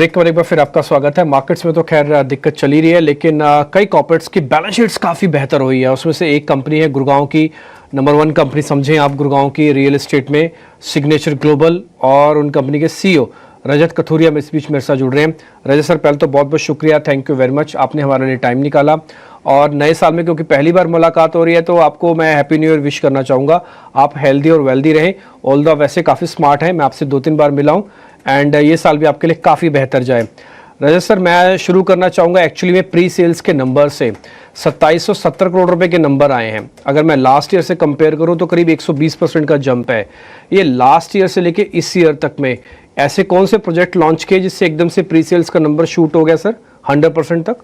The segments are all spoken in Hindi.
ब्रेक पर एक बार फिर आपका स्वागत है। मार्केट्स में तो खैर दिक्कत चली रही है, लेकिन कई कॉर्पोरेट्स की बैलेंस शीट्स काफ़ी बेहतर हुई है। उसमें से एक कंपनी है गुड़गांव की, नंबर 1 कंपनी समझें आप गुड़गांव की रियल एस्टेट में, सिग्नेचर ग्लोबल, और उन कंपनी के सीईओ रजत कथुरिया इस बीच मेरे साथ जुड़ रहे हैं। रजत सर, पहले तो बहुत बहुत शुक्रिया, थैंक यू वेरी मच, आपने हमारे लिए टाइम निकाला। और नए साल में क्योंकि पहली बार मुलाकात हो रही है तो आपको मैं हैप्पी न्यू ईयर विश करना चाहूँगा। आप हेल्दी और वेल्दी रहें। ऑल द वैसे काफ़ी स्मार्ट हैं, मैं आपसे 2-3 बार मिला हूँ, एंड ये साल भी आपके लिए काफ़ी बेहतर जाए। रजत सर, मैं शुरू करना चाहूँगा एक्चुअली में प्री सेल्स के नंबर से। 2770 करोड़ रुपए के नंबर आए हैं। अगर मैं लास्ट ईयर से कंपेयर करूँ तो करीब 120% का जंप है। ये लास्ट ईयर से लेके इस ईयर तक में ऐसे कौन से प्रोजेक्ट लॉन्च किए जिससे एकदम से प्री सेल्स का नंबर शूट हो गया सर 100% तक?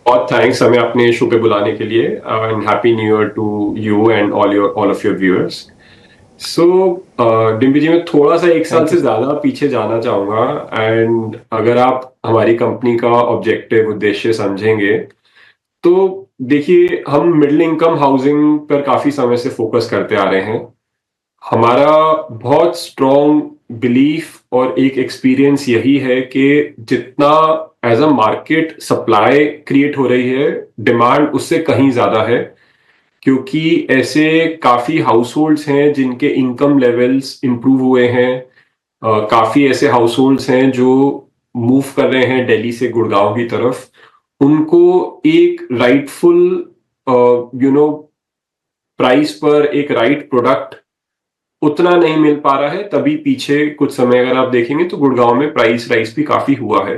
बहुत थैंक्स हमें अपने शो पे बुलाने के लिए, and happy new year to you and all of your viewers. So Dimpy ji, मैं थोड़ा सा एक साल से ज्यादा पीछे जाना चाहूंगा, एंड अगर आप हमारी कंपनी का ऑब्जेक्टिव उद्देश्य समझेंगे तो देखिए, हम मिडिल इनकम हाउसिंग पर काफी समय से फोकस करते आ रहे हैं। हमारा बहुत स्ट्रॉन्ग बिलीफ और एक एक्सपीरियंस यही है कि जितना as a market supply create हो रही है, डिमांड उससे कहीं ज्यादा है, क्योंकि ऐसे काफी हाउस होल्ड्स हैं जिनके इनकम लेवल्स इंप्रूव हुए हैं। काफी ऐसे हाउस होल्ड्स हैं जो मूव कर रहे हैं दिल्ली से गुड़गांव की तरफ। उनको एक राइटफुल प्राइस पर एक राइट प्रोडक्ट उतना नहीं मिल पा रहा है। तभी पीछे कुछ समय अगर आप देखेंगे तो गुड़गांव में प्राइस राइस भी काफी हुआ है।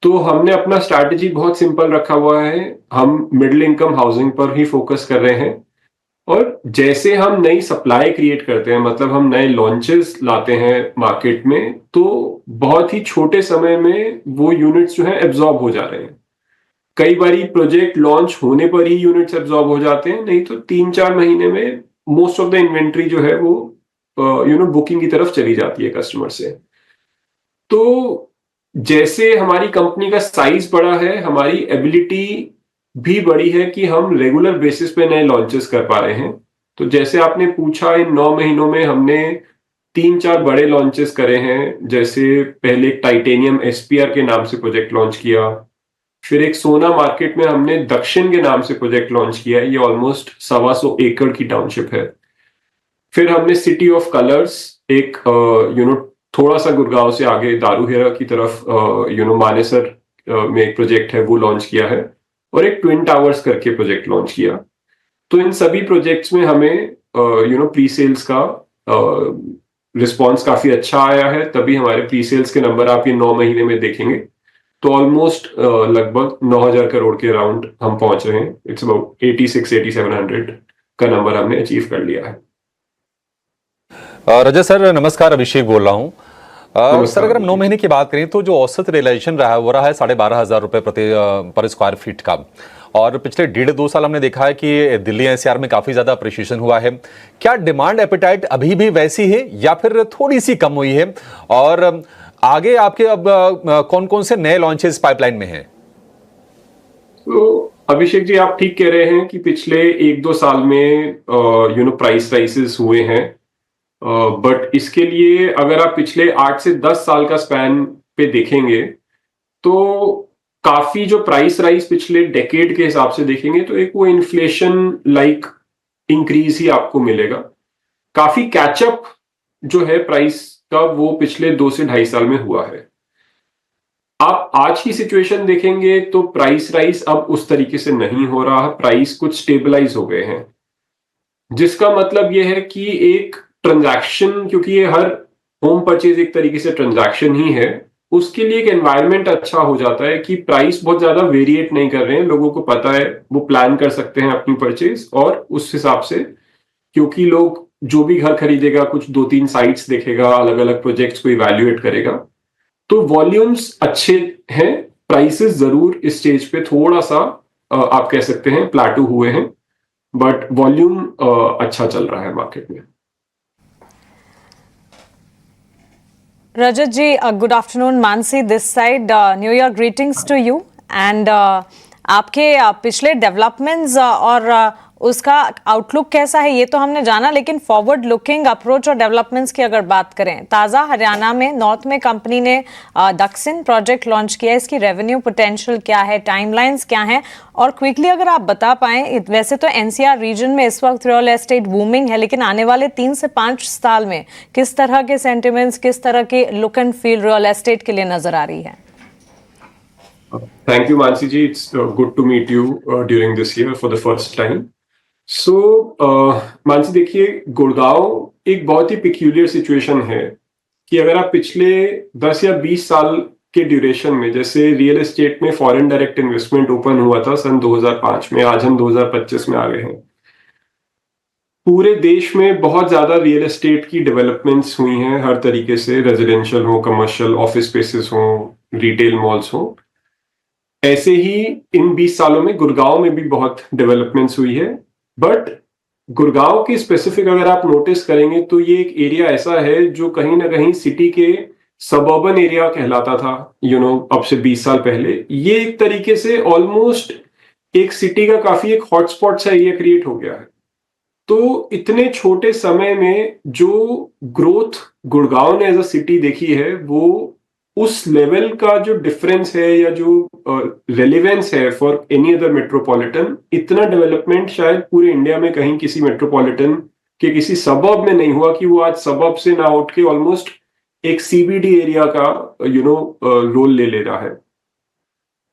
तो हमने अपना स्ट्रैटेजी बहुत सिंपल रखा हुआ है। हम मिडिल इनकम हाउसिंग पर ही फोकस कर रहे हैं, और जैसे हम नई सप्लाई क्रिएट करते हैं, मतलब हम नए लॉन्चेस लाते हैं मार्केट में, तो बहुत ही छोटे समय में वो यूनिट्स जो है एब्जॉर्ब हो जा रहे हैं। कई बारी प्रोजेक्ट लॉन्च होने पर ही यूनिट्स एब्जॉर्ब हो जाते हैं, नहीं तो 3-4 महीने में मोस्ट ऑफ द इन्वेंट्री जो है वो बुकिंग की तरफ चली जाती है कस्टमर से। तो जैसे हमारी कंपनी का साइज बड़ा है, हमारी एबिलिटी भी बड़ी है कि हम रेगुलर बेसिस पे नए लॉन्चेस कर पा रहे हैं। तो जैसे आपने पूछा, इन 9 महीनों में हमने 3-4 बड़े लॉन्चेस करे हैं। जैसे पहले एक टाइटेनियम एसपीआर के नाम से प्रोजेक्ट लॉन्च किया, फिर एक सोना मार्केट में हमने दक्षिण के नाम से प्रोजेक्ट लॉन्च किया है, ये ऑलमोस्ट 125 एकड़ की टाउनशिप है। फिर हमने सिटी ऑफ कलर्स, एक थोड़ा सा गुड़गांव से आगे दारूहेरा की तरफ मानेसर में एक प्रोजेक्ट है, वो लॉन्च किया है, और एक ट्विन टावर्स करके प्रोजेक्ट लॉन्च किया। तो इन सभी प्रोजेक्ट्स में हमें प्री सेल्स का रिस्पॉन्स काफी अच्छा आया है। तभी हमारे प्री सेल्स के नंबर आप ये 9 महीने में देखेंगे तो ऑलमोस्ट लगभग 9,000 करोड़ के अराउंड हम पहुंच रहे हैं। इट्स अबाउट 86-8700 का नंबर हमने अचीव कर लिया है। रजत सर नमस्कार, अभिषेक बोल रहा हूँ। सर, अगर हम 9 नमस्कार। महीने की बात करें तो जो औसत रियलाइजेशन रहा है वो रहा है 12,500 रुपए पर स्क्वायर फीट का, और पिछले 1.5-2 साल हमने देखा है कि दिल्ली एनसीआर में काफी ज्यादा अप्रिशिएशन हुआ है। क्या डिमांड एपेटाइट अभी भी वैसी है या फिर थोड़ी सी कम हुई है? और आगे आपके अब कौन कौन से नए लॉन्चेस पाइपलाइन में हैं? तो अभिषेक जी, आप ठीक कह रहे हैं कि पिछले 1-2 साल में प्राइस राइसेस हुए हैं, बट इसके लिए अगर आप पिछले 8 से 10 साल का स्पैन पे देखेंगे तो काफी जो प्राइस राइज पिछले डेकेड के हिसाब से देखेंगे तो एक वो इन्फ्लेशन लाइक इंक्रीज ही आपको मिलेगा। काफी कैचअप जो है प्राइस का, वो पिछले 2 से 2.5 साल में हुआ है। आप आज की सिचुएशन देखेंगे तो प्राइस राइज अब उस तरीके से नहीं हो रहा, प्राइस कुछ स्टेबलाइज हो गए हैं, जिसका मतलब यह है कि एक ट्रांजैक्शन, क्योंकि ये हर होम परचेज एक तरीके से ट्रांजैक्शन ही है, उसके लिए एक एनवायरनमेंट अच्छा हो जाता है कि प्राइस बहुत ज्यादा वेरिएट नहीं कर रहे हैं। लोगों को पता है, वो प्लान कर सकते हैं अपनी परचेज, और उस हिसाब से, क्योंकि लोग जो भी घर खरीदेगा कुछ 2-3 साइट्स देखेगा, अलग अलग प्रोजेक्ट्स को इवैल्यूएट करेगा, तो वॉल्यूम्स अच्छे हैं। प्राइसेस जरूर इस स्टेज पे थोड़ा सा आप कह सकते हैं प्लाटू हुए हैं, बट वॉल्यूम अच्छा चल रहा है मार्केट में। Rajat ji, good afternoon. Mansi this side. New Year greetings to you. And आपके पिछले डेवलपमेंट्स और उसका आउटलुक कैसा है ये तो हमने जाना, लेकिन फॉरवर्ड लुकिंग अप्रोच और डेवलपमेंट्स की अगर बात करें, ताज़ा हरियाणा में नॉर्थ में कंपनी ने दक्षिण प्रोजेक्ट लॉन्च किया है। इसकी रेवेन्यू पोटेंशियल क्या है, टाइमलाइंस क्या है, और क्विकली अगर आप बता पाएं, वैसे तो एनसीआर रीजन में इस वक्त रियल एस्टेट बूमिंग है, लेकिन आने वाले 3 से 5 साल में किस तरह के सेंटिमेंट्स, किस तरह के look and feel real estate के लिए नजर आ रही है? Thank you, Mansi ji. It's good to meet you during this year for the first time. So, Mansi देखिए, गुड़गांव एक बहुत ही पिक्यूलियर सिचुएशन है कि अगर आप पिछले 10 या 20 साल के ड्यूरेशन में, जैसे रियल एस्टेट में फॉरेन डायरेक्ट इन्वेस्टमेंट ओपन हुआ था सन 2005 में, आज हम 2025 में आ गए हैं। पूरे देश में बहुत ज्यादा रियल एस्टेट की डेवलपमेंट्स हुई हैं, हर तरीके से, रेजिडेंशियल हो, कमर्शियल, ऑफिस स्पेसेस हो, रिटेल मॉल्स हो। ऐसे ही इन 20 सालों में गुड़गांव में भी बहुत डेवलपमेंट्स हुई है। बट गुड़गांव की स्पेसिफिक अगर आप नोटिस करेंगे तो ये एक एरिया ऐसा है जो कहीं ना कहीं सिटी के सबर्बन एरिया कहलाता था, अब से 20 साल पहले। ये एक तरीके से ऑलमोस्ट एक सिटी का काफी एक हॉटस्पॉट सा एरिया क्रिएट हो गया है। तो इतने छोटे समय में जो ग्रोथ गुड़गांव ने एज अ सिटी देखी है, वो उस लेवल का जो डिफरेंस है या जो रेलेवेंस है फॉर एनी अदर मेट्रोपॉलिटन, इतना डेवलपमेंट शायद पूरे इंडिया में कहीं किसी मेट्रोपॉलिटन के किसी सबब में नहीं हुआ कि वो आज सबब से ना उठ के ऑलमोस्ट एक सीबीडी एरिया का रोल ले रहा है।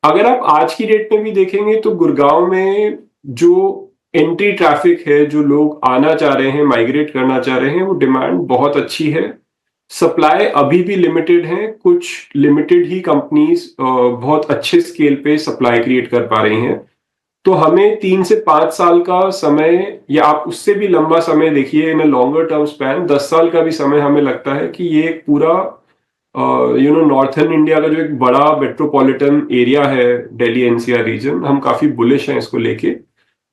अगर आप आज की डेट में भी देखेंगे तो गुड़गांव में जो एंट्री ट्रैफिक है, जो लोग आना चाह रहे हैं, माइग्रेट करना चाह रहे हैं, वो डिमांड बहुत अच्छी है। सप्लाई अभी भी लिमिटेड है, कुछ लिमिटेड ही कंपनीज बहुत अच्छे स्केल पे सप्लाई क्रिएट कर पा रही हैं। तो हमें 3 से 5 साल का समय, या आप उससे भी लंबा समय देखिए, इन अ लॉन्गर टर्म स्पैन 10 साल का भी समय हमें लगता है कि ये एक पूरा नॉर्थर्न इंडिया का जो एक बड़ा मेट्रोपॉलिटन एरिया है, दिल्ली एनसीआर रीजन, हम काफी बुलिश हैं इसको लेके,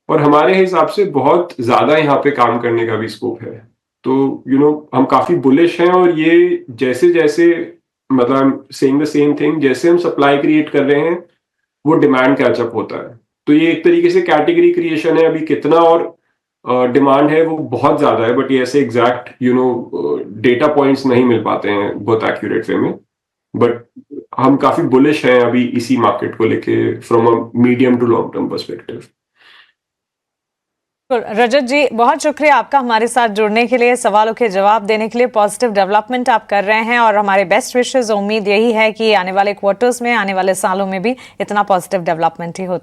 और हमारे हिसाब से बहुत ज्यादा यहाँ पे काम करने का भी स्कोप है। तो हम काफी बुलिश हैं, और ये जैसे जैसे, मतलब सेइंग द सेम थिंग, जैसे हम सप्लाई क्रिएट कर रहे हैं वो डिमांड कैचअप होता है। तो ये एक तरीके से कैटेगरी क्रिएशन है। अभी कितना और डिमांड है वो बहुत ज्यादा है, बट ये ऐसे एग्जैक्ट डेटा पॉइंट्स नहीं मिल पाते हैं बहुत एक्यूरेट वे में। बट हम काफी बुलिश हैं अभी इसी मार्केट को लेके from a medium to long term perspective. Rajat ji, बहुत शुक्रिया आपका हमारे साथ जुड़ने के लिए, सवालों के जवाब देने के लिए। पॉजिटिव डेवलपमेंट आप कर रहे हैं और हमारे बेस्ट विशेस। उम्मीद यही है कि आने वाले क्वार्टर्स में, आने वाले सालों में भी इतना पॉजिटिव डेवलपमेंट ही होता